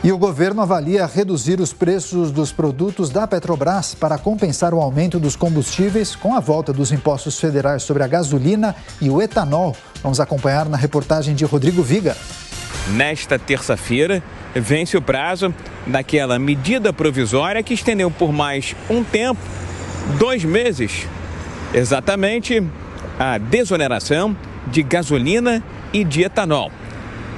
E o governo avalia reduzir os preços dos produtos da Petrobras para compensar o aumento dos combustíveis com a volta dos impostos federais sobre a gasolina e o etanol. Vamos acompanhar na reportagem de Rodrigo Viga. Nesta terça-feira, vence o prazo daquela medida provisória que estendeu por mais um tempo, 2 meses, exatamente a desoneração de gasolina e de etanol.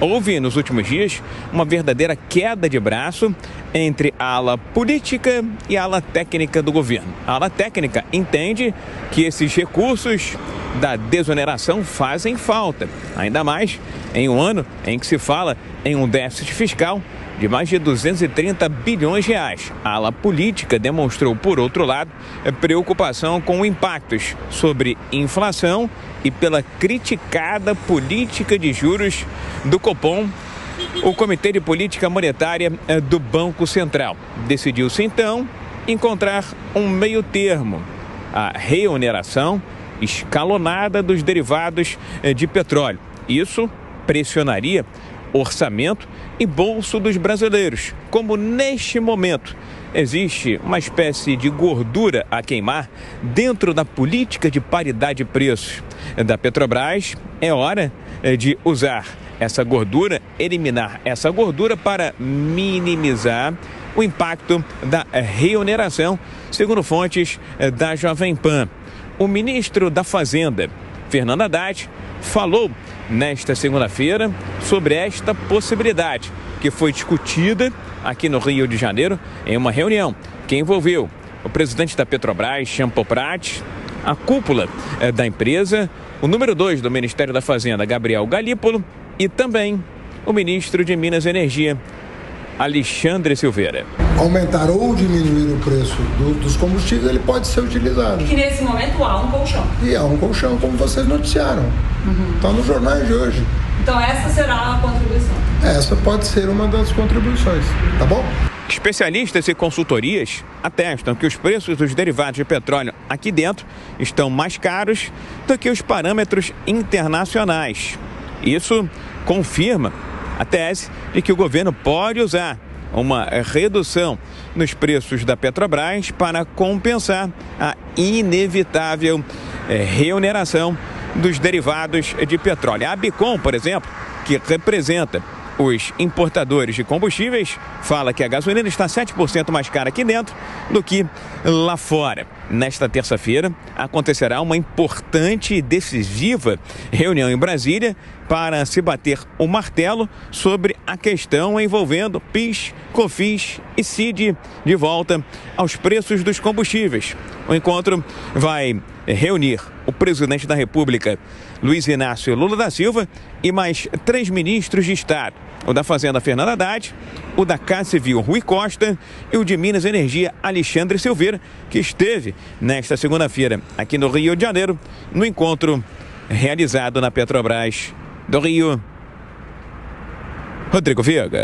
Houve, nos últimos dias, uma verdadeira queda de braço entre a ala política e a ala técnica do governo. A ala técnica entende que esses recursos da desoneração fazem falta, ainda mais em um ano em que se fala em um déficit fiscal de mais de 230 bilhões de reais. A ala política demonstrou, por outro lado, preocupação com impactos sobre inflação e pela criticada política de juros do Copom, o Comitê de Política Monetária do Banco Central. Decidiu-se, então, encontrar um meio termo, a reoneração escalonada dos derivados de petróleo. Isso pressionaria orçamento e bolso dos brasileiros, como neste momento existe uma espécie de gordura a queimar dentro da política de paridade de preços da Petrobras. É hora de usar essa gordura, eliminar essa gordura para minimizar o impacto da reoneração, segundo fontes da Jovem Pan. O ministro da Fazenda, Fernando Haddad, falou nesta segunda-feira sobre esta possibilidade que foi discutida aqui no Rio de Janeiro em uma reunião que envolveu o presidente da Petrobras, Champol Prats, a cúpula da empresa, o número 2 do Ministério da Fazenda, Gabriel Galípolo, e também o ministro de Minas e Energia, Alexandre Silveira. Aumentar ou diminuir o preço dos combustíveis, ele pode ser utilizado. Que nesse momento há um colchão. E há um colchão, como vocês noticiaram. Está nos jornais de hoje. Então essa será a contribuição? Essa pode ser uma das contribuições, tá bom? Especialistas e consultorias atestam que os preços dos derivados de petróleo aqui dentro estão mais caros do que os parâmetros internacionais. Isso confirma a tese de que o governo pode usar uma redução nos preços da Petrobras para compensar a inevitável reoneração dos derivados de petróleo. A Abicom, por exemplo, que representa os importadores de combustíveis, fala que a gasolina está 7% mais cara aqui dentro do que lá fora. Nesta terça-feira, acontecerá uma importante e decisiva reunião em Brasília para se bater o martelo sobre a questão envolvendo PIS, COFINS e CID de volta aos preços dos combustíveis. O encontro vai reunir o presidente da República, Luiz Inácio Lula da Silva, e mais 3 ministros de Estado: o da Fazenda, Fernando Haddad, o da Casa Civil, Rui Costa, e o de Minas e Energia, Alexandre Silveira, que esteve nesta segunda-feira aqui no Rio de Janeiro, no encontro realizado na Petrobras do Rio. Rodrigo Viga.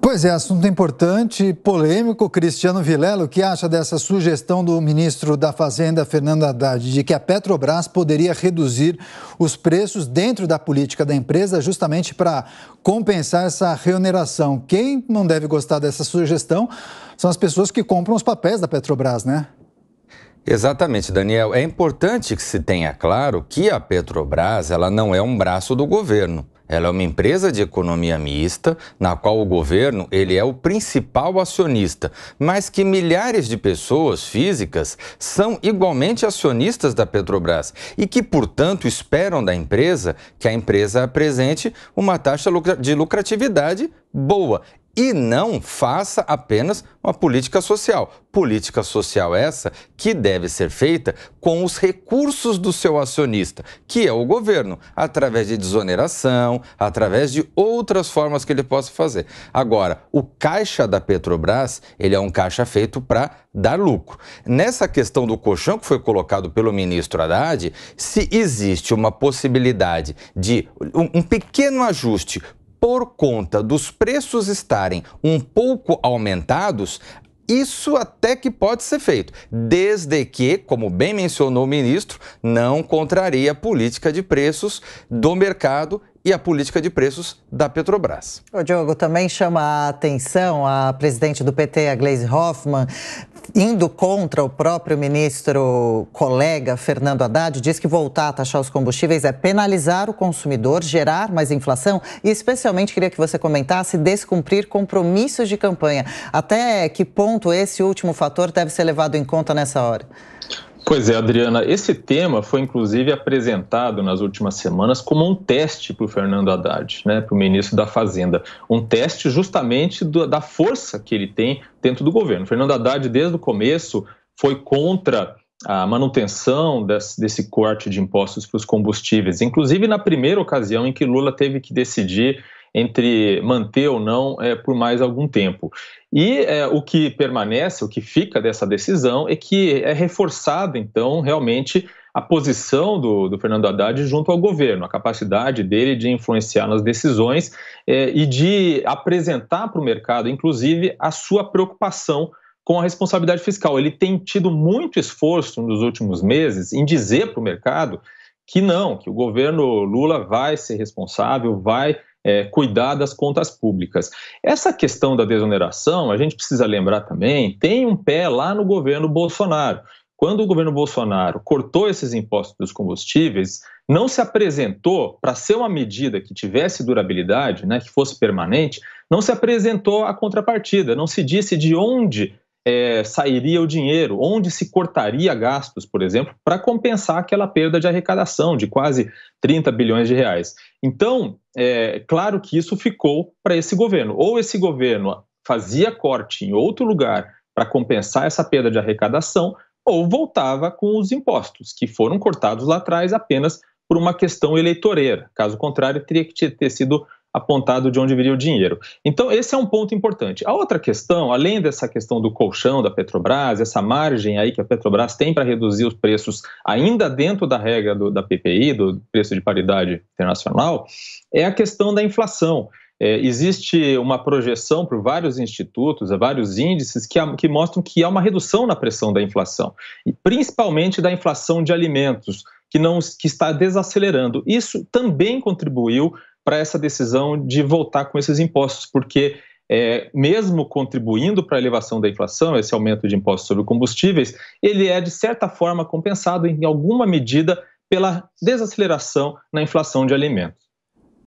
Pois é, assunto importante, polêmico. Cristiano Vilela, o que acha dessa sugestão do ministro da Fazenda, Fernando Haddad, de que a Petrobras poderia reduzir os preços dentro da política da empresa justamente para compensar essa reoneração? Quem não deve gostar dessa sugestão são as pessoas que compram os papéis da Petrobras, né? Exatamente, Daniel. É importante que se tenha claro que a Petrobras ela não é um braço do governo. Ela é uma empresa de economia mista, na qual o governo ele é o principal acionista, mas que milhares de pessoas físicas são igualmente acionistas da Petrobras e que, portanto, esperam da empresa que a empresa apresente uma taxa de lucratividade boa e não faça apenas uma política social. Política social essa que deve ser feita com os recursos do seu acionista, que é o governo, através de desoneração, através de outras formas que ele possa fazer. Agora, o caixa da Petrobras, ele é um caixa feito para dar lucro. Nessa questão do colchão que foi colocado pelo ministro Haddad, se existe uma possibilidade de um pequeno ajuste por conta dos preços estarem um pouco aumentados, isso até que pode ser feito, desde que, como bem mencionou o ministro, não contraria a política de preços do mercado e a política de preços da Petrobras. O Diogo, também chama a atenção a presidente do PT, a Gleisi Hoffmann, indo contra o próprio ministro colega Fernando Haddad, diz que voltar a taxar os combustíveis é penalizar o consumidor, gerar mais inflação e especialmente queria que você comentasse descumprir compromissos de campanha. Até que ponto esse último fator deve ser levado em conta nessa hora? Pois é, Adriana, esse tema foi inclusive apresentado nas últimas semanas como um teste para o Fernando Haddad, né, para o ministro da Fazenda. Um teste justamente da força que ele tem dentro do governo. O Fernando Haddad, desde o começo, foi contra a manutenção desse corte de impostos para os combustíveis, inclusive na primeira ocasião em que Lula teve que decidir entre manter ou não por mais algum tempo. E o que permanece, o que fica dessa decisão é que é reforçada, então, realmente a posição do Fernando Haddad junto ao governo, a capacidade dele de influenciar nas decisões e de apresentar para o mercado, inclusive, a sua preocupação com a responsabilidade fiscal. Ele tem tido muito esforço nos últimos meses em dizer para o mercado que não, que o governo Lula vai ser responsável, vai cuidar das contas públicas. Essa questão da desoneração, a gente precisa lembrar também, tem um pé lá no governo Bolsonaro. Quando o governo Bolsonaro cortou esses impostos dos combustíveis, não se apresentou, para ser uma medida que tivesse durabilidade, né, que fosse permanente, não se apresentou a contrapartida, não se disse de onde sairia o dinheiro, onde se cortaria gastos, por exemplo, para compensar aquela perda de arrecadação de quase 30 bilhões de reais. Então, claro que isso ficou para esse governo. Ou esse governo fazia corte em outro lugar para compensar essa perda de arrecadação, ou voltava com os impostos, que foram cortados lá atrás apenas por uma questão eleitoreira. Caso contrário, teria que ter sido apontado de onde viria o dinheiro. Então, esse é um ponto importante. A outra questão, além dessa questão do colchão da Petrobras, essa margem aí que a Petrobras tem para reduzir os preços ainda dentro da regra da PPI, do preço de paridade internacional, é a questão da inflação. Existe uma projeção por vários institutos, vários índices que mostram que há uma redução na pressão da inflação, e principalmente da inflação de alimentos, que está desacelerando. Isso também contribuiu para essa decisão de voltar com esses impostos, porque mesmo contribuindo para a elevação da inflação, esse aumento de impostos sobre combustíveis, ele é de certa forma compensado em alguma medida pela desaceleração na inflação de alimentos.